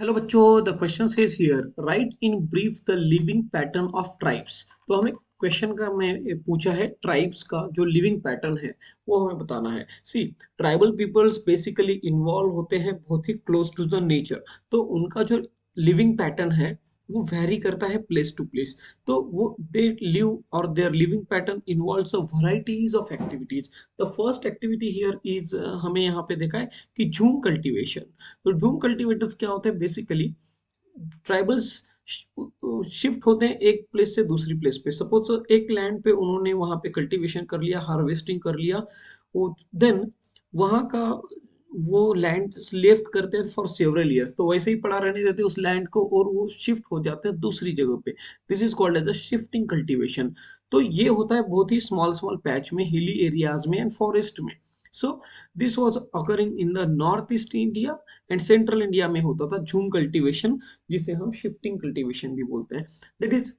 Hello बच्चों, the question says here right in brief the living pattern of tribes. तो हमें question का मैं पूछा है ट्राइब्स का जो लिविंग पैटर्न है वो हमें बताना है। सी, ट्राइबल पीपल्स बेसिकली इन्वॉल्व होते हैं बहुत ही क्लोज टू द नेचर। तो उनका जो लिविंग पैटर्न है वो वेरी करता है प्लेस टू प्लेस। तो वो दे लिव और their living pattern involves a varieties of activities. The first activity here is हमें यहाँ पे देखा है कि झूम कल्टीवेशन। तो ड्रूम कल्टीवेटर्स क्या होते हैं बेसिकली? ट्राइबल्स शिफ्ट होते हैं एक प्लेस से दूसरी प्लेस पे। सपोज एक लैंड पे उन्होंने वहां पे कल्टीवेशन कर लिया, हार्वेस्टिंग कर लिया, वो देन वहां का वो लैंड लेफ्ट करते हैं फॉर सेवरल ईयर्स। तो वैसे ही पड़ा रहने देते उस लैंड को और वो शिफ्ट हो जाते हैं दूसरी जगह पे। This is called as a shifting cultivation. तो ये होता है बहुत ही स्मॉल स्मॉल पैच में, हिली एरियाज में एंड फॉरेस्ट में। So this was occurring in the north east India and central India में होता था झूम कल्टीवेशन, जिसे हम शिफ्टिंग कल्टीवेशन भी बोलते हैं। That is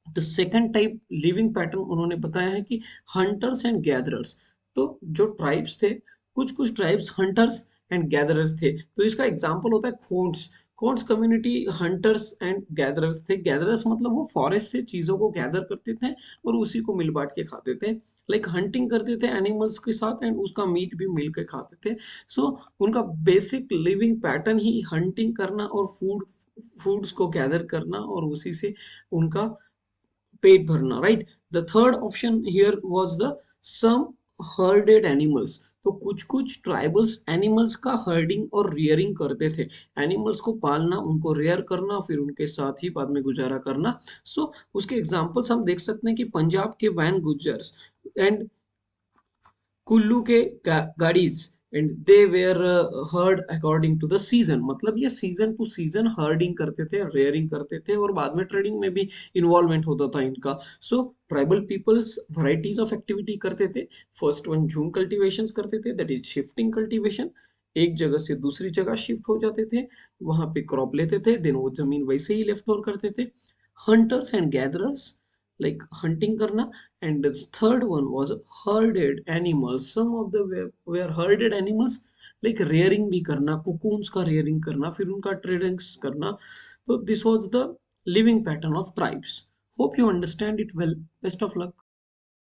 the second type living pattern उन्होंने बताया है कि हंटर्स एंड गैदरर्स। तो जो ट्राइब्स थे, कुछ कुछ ट्राइब्स हंटर्स एंड गैदरर्स थे। तो इसका एग्जांपल होता है खोंड्स। खोंड्स कम्युनिटी हंटर्स एंड गैदरर्स थे। गैदरर्स मतलब वो फॉरेस्ट से चीजों को गैदर करते थे और उसी को मिल बांट के खाते थे। लाइक हंटिंग करते थे एनिमल्स के साथ एंड उसका मीट भी मिल के खाते थे। सो उनका बेसिक लिविंग पैटर्न ही हंटिंग करना और फूड्स को गैदर करना और उसी से उनका पेट भरना, right. The third option here was the some herded animals. तो कुछ कुछ ट्राइबल्स एनिमल्स का हर्डिंग और रियरिंग करते थे। एनिमल्स को पालना, उनको रेयर करना, फिर उनके साथ ही बाद में गुजारा करना। सो उसके एग्जांपल्स हम देख सकते हैं कि पंजाब के वैन गुजर्स एंड कुल्लू के Gaddis and they were herd according to the season. मतलब ये सीजन टू सीजन हर्डिंग करते थे, रेयरिंग करते थे और बाद में ट्रेडिंग में भी इन्वॉल्वमेंट होता था इनका। So tribal peoples varieties of activity करते थे। फर्स्ट वन झूम कल्टीवेशन करते थे, दैट इज शिफ्टिंग कल्टीवेशन। एक जगह से दूसरी जगह शिफ्ट हो जाते थे, वहां पे क्रॉप लेते थे, देन वो जमीन वैसे ही लेफ्ट ओवर करते थे। Hunters and gatherers, like hunting karna. And the third one was herded animals. Some of the were herded animals, like rearing भी करना, cocoons का rearing करना, फिर उनका trading करना। तो this was the living pattern of tribes. Hope you understand it well. Best of luck.